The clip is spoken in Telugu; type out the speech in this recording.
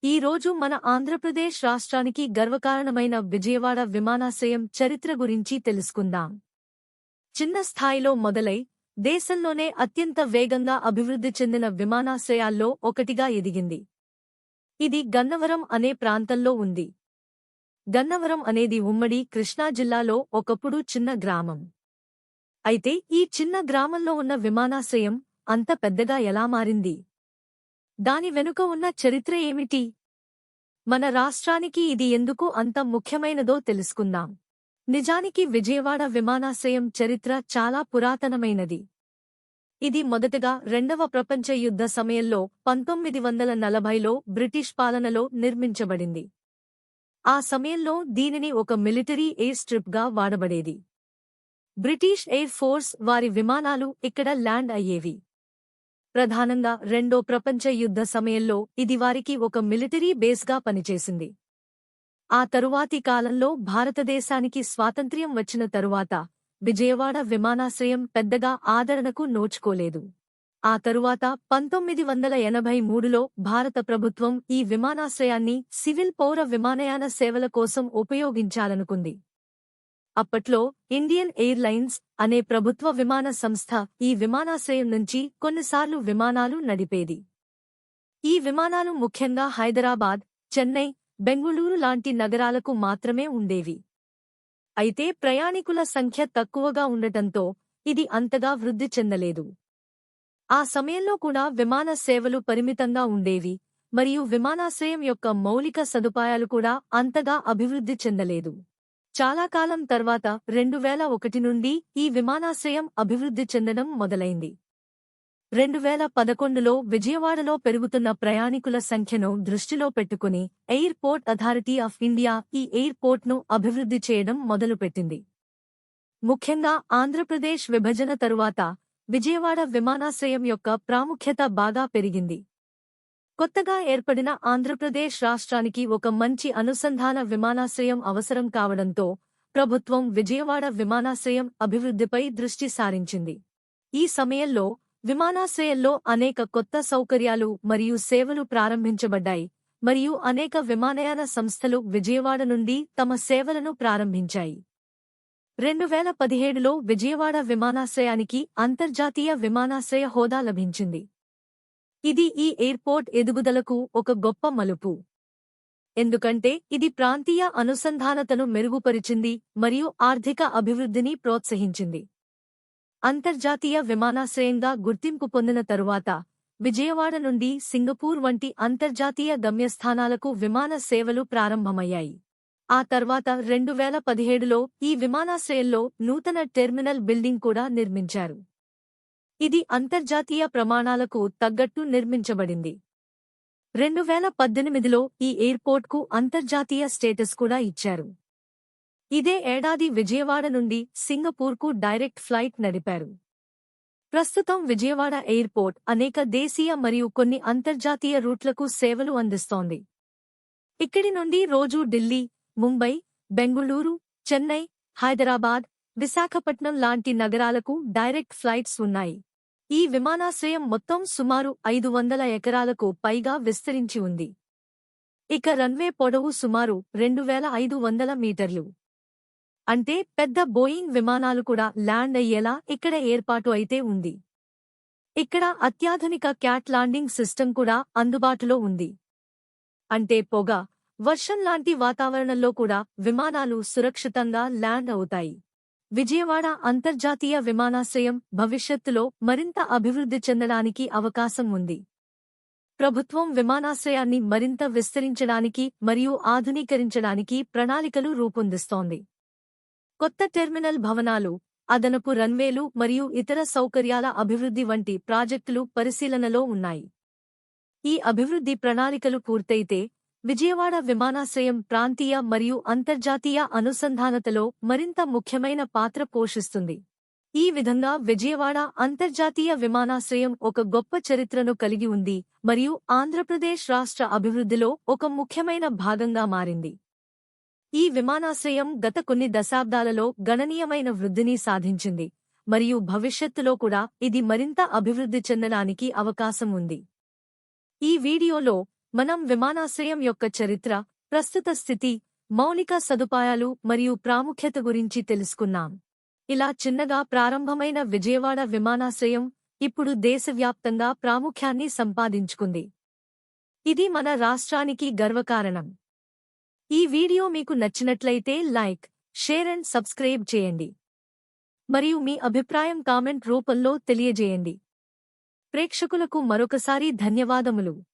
ఈ రోజు మన ఆంధ్రప్రదేశ్ రాష్ట్రానికి గర్వకారణమైన విజయవాడ విమానాశ్రయం చరిత్ర గురించి తెలుసుకుందాం. చిన్న స్థాయిలో మొదలై దేశంలోనే అత్యంత వేగంగా అభివృద్ధి చెందిన విమానాశ్రయాల్లో ఒకటిగా ఎదిగింది. ఇది గన్నవరం అనే ప్రాంతంలో ఉంది. గన్నవరం అనేది ఉమ్మడి కృష్ణా జిల్లాలో ఒకప్పుడు చిన్న గ్రామం. అయితే ఈ చిన్న గ్రామంలో ఉన్న విమానాశ్రయం అంత పెద్దగా ఎలా మారింది? దాని వెనుక ఉన్న చరిత్ర ఏమిటి? మన రాష్ట్రానికి ఇది ఎందుకు అంత ముఖ్యమైనదో తెలుసుకుందాం. నిజానికి విజయవాడ విమానాశ్రయం చరిత్ర చాలా పురాతనమైనది. ఇది మొదటగా రెండవ ప్రపంచ యుద్ధ సమయంలో 1940లో బ్రిటిష్ పాలనలో నిర్మించబడింది. ఆ సమయంలో దీనిని ఒక మిలిటరీ ఎయిర్ స్ట్రిప్గా వాడబడేది. బ్రిటిష్ ఎయిర్ ఫోర్స్ వారి విమానాలు ఇక్కడ ల్యాండ్ అయ్యేవి. ప్రధానంగా రెండో ప్రపంచ యుద్ధ సమయంలో ఇది వారికి ఒక మిలిటరీ బేస్గా పనిచేసింది. ఆ తరువాతి కాలంలో భారతదేశానికి స్వాతంత్ర్యం వచ్చిన తరువాత విజయవాడ విమానాశ్రయం పెద్దగా ఆదరణకు నోచుకోలేదు. ఆ తరువాత 1983లో భారత ప్రభుత్వం ఈ విమానాశ్రయాన్ని సివిల్ పౌర విమానయాన సేవల కోసం ఉపయోగించాలనుకుంది. అప్పట్లో ఇండియన్ ఎయిర్లైన్స్ అనే ప్రభుత్వ విమాన సంస్థ ఈ విమానాశ్రయం నుంచి కొన్నిసార్లు విమానాలు నడిపేది. ఈ విమానాలు ముఖ్యంగా హైదరాబాద్, చెన్నై, బెంగుళూరు లాంటి నగరాలకు మాత్రమే ఉండేవి. అయితే ప్రయాణికుల సంఖ్య తక్కువగా ఉండటంతో ఇది అంతగా వృద్ధి చెందలేదు. ఆ సమయంలో కూడా విమాన సేవలు పరిమితంగా ఉండేవి మరియు విమానాశ్రయం యొక్క మౌలిక సదుపాయాలు కూడా అంతగా అభివృద్ధి చెందలేదు. చాలా కాలం తర్వాత 2001 నుండి ఈ విమానాశ్రయం అభివృద్ధి చెందడం మొదలైంది. 2011లో విజయవాడలో పెరుగుతున్న ప్రయాణికుల సంఖ్యను దృష్టిలో పెట్టుకుని air port authority of India ఈ ఎయిర్ పోర్ట్ను అభివృద్ధి చేయడం మొదలుపెట్టింది. ముఖ్యంగా ఆంధ్రప్రదేశ్ విభజన తరువాత విజయవాడ విమానాశ్రయం యొక్క ప్రాముఖ్యత బాగా పెరిగింది. కొత్తగా ఏర్పడిన ఆంధ్రప్రదేశ్ రాష్ట్రానికి ఒక మంచి అనుసంధాన విమానాశ్రయం అవసరం కావడంతో ప్రభుత్వం విజయవాడ విమానాశ్రయం అభివృద్ధిపై దృష్టి సారించింది. ఈ సమయంలో విమానాశ్రయంలో అనేక కొత్త సౌకర్యాలు మరియు సేవలు ప్రారంభించబడ్డాయి మరియు అనేక విమానయాన సంస్థలు విజయవాడ నుండి తమ సేవలను ప్రారంభించాయి. 2017లో విజయవాడ విమానాశ్రయానికి అంతర్జాతీయ విమానాశ్రయ హోదా లభించింది. ఇది ఈ ఎయిర్పోర్ట్ ఎదుగుదలకు ఒక గొప్ప మలుపు. ఎందుకంటే ఇది ప్రాంతీయ అనుసంధానతను మెరుగుపరిచింది మరియు ఆర్థిక అభివృద్ధిని ప్రోత్సహించింది. అంతర్జాతీయ విమానాశ్రయంగా గుర్తింపు పొందిన తరువాత విజయవాడ నుండి సింగపూర్ వంటి అంతర్జాతీయ గమ్యస్థానాలకు విమాన సేవలు ప్రారంభమయ్యాయి. ఆ తర్వాత 2017లో ఈ విమానాశ్రయంలో నూతన టెర్మినల్ బిల్డింగ్ కూడా నిర్మించారు. ఇది అంతర్జాతీయ ప్రమాణాలకు తగ్గట్టు నిర్మించబడింది. 2018లో ఈ ఎయిర్పోర్ట్కు అంతర్జాతీయ స్టేటస్ కూడా ఇచ్చారు. ఇదే ఏడాది విజయవాడ నుండి సింగపూర్కు డైరెక్ట్ ఫ్లైట్ నడిపారు. ప్రస్తుతం విజయవాడ ఎయిర్పోర్ట్ అనేక దేశీయ మరియు కొన్ని అంతర్జాతీయ రూట్లకు సేవలు అందిస్తోంది. ఇక్కడి నుండి రోజూ ఢిల్లీ, ముంబై, బెంగుళూరు, చెన్నై, హైదరాబాద్, విశాఖపట్నం లాంటి నగరాలకు డైరెక్ట్ ఫ్లైట్స్ ఉన్నాయి. ఈ విమానాశ్రయం మొత్తం సుమారు 500 ఎకరాలకు పైగా విస్తరించి ఉంది. ఇక రన్వే పొడవు సుమారు 2500 మీటర్లు. అంటే పెద్ద బోయింగ్ విమానాలు కూడా ల్యాండ్ అయ్యేలా ఇక్కడ ఏర్పాటు అయితే ఉంది. ఇక్కడ అత్యాధునిక క్యాట్ ల్యాండింగ్ సిస్టమ్ కూడా అందుబాటులో ఉంది. అంటే పొగ, వర్షం లాంటి వాతావరణంలో కూడా విమానాలు సురక్షితంగా ల్యాండ్ అవుతాయి. విజయవాడ అంతర్జాతీయ విమానాశ్రయం భవిష్యత్తులో మరింత అభివృద్ధి చెందడానికి అవకాశం ఉంది. ప్రభుత్వం విమానాశ్రయాన్ని మరింత విస్తరించడానికి మరియు ఆధునీకరించడానికి ప్రణాళికలు రూపొందిస్తోంది. కొత్త టెర్మినల్ భవనాలు, అదనపు రన్వేలు మరియు ఇతర సౌకర్యాల అభివృద్ధి వంటి ప్రాజెక్టులు పరిశీలనలో ఉన్నాయి. ఈ అభివృద్ధి ప్రణాళికలు పూర్తయితే విజయవాడ విమానాశ్రయం ప్రాంతీయ మరియు అంతర్జాతీయ అనుసంధానతలో మరింత ముఖ్యమైన పాత్ర పోషిస్తుంది. ఈ విధంగా విజయవాడ అంతర్జాతీయ విమానాశ్రయం ఒక గొప్ప చరిత్రను కలిగి ఉంది మరియు ఆంధ్రప్రదేశ్ రాష్ట్ర అభివృద్ధిలో ఒక ముఖ్యమైన భాగంగా మారింది. ఈ విమానాశ్రయం గత కొన్ని దశాబ్దాలలో గణనీయమైన వృద్ధిని సాధించింది మరియు భవిష్యత్తులో కూడా ఇది మరింత అభివృద్ధి చెందడానికి అవకాశం ఉంది. ఈ వీడియోలో మనం విమానాశ్రయం యొక్క చరిత్ర, ప్రస్తుత స్థితి, మౌలిక సదుపాయాలు మరియు ప్రాముఖ్యత గురించి తెలుసుకున్నాం. ఇలా చిన్నగా ప్రారంభమైన విజయవాడ విమానాశ్రయం ఇప్పుడు దేశవ్యాప్తంగా ప్రాముఖ్యాన్ని సంపాదించుకుంది. ఇది మన రాష్ట్రానికి గర్వకారణం. ఈ వీడియో మీకు నచ్చినట్లయితే లైక్, షేర్ అండ్ సబ్స్క్రైబ్ చేయండి. మరియు మీ అభిప్రాయం కామెంట్ రూపంలో తెలియజేయండి. ప్రేక్షకులకు మరొకసారి ధన్యవాదములు.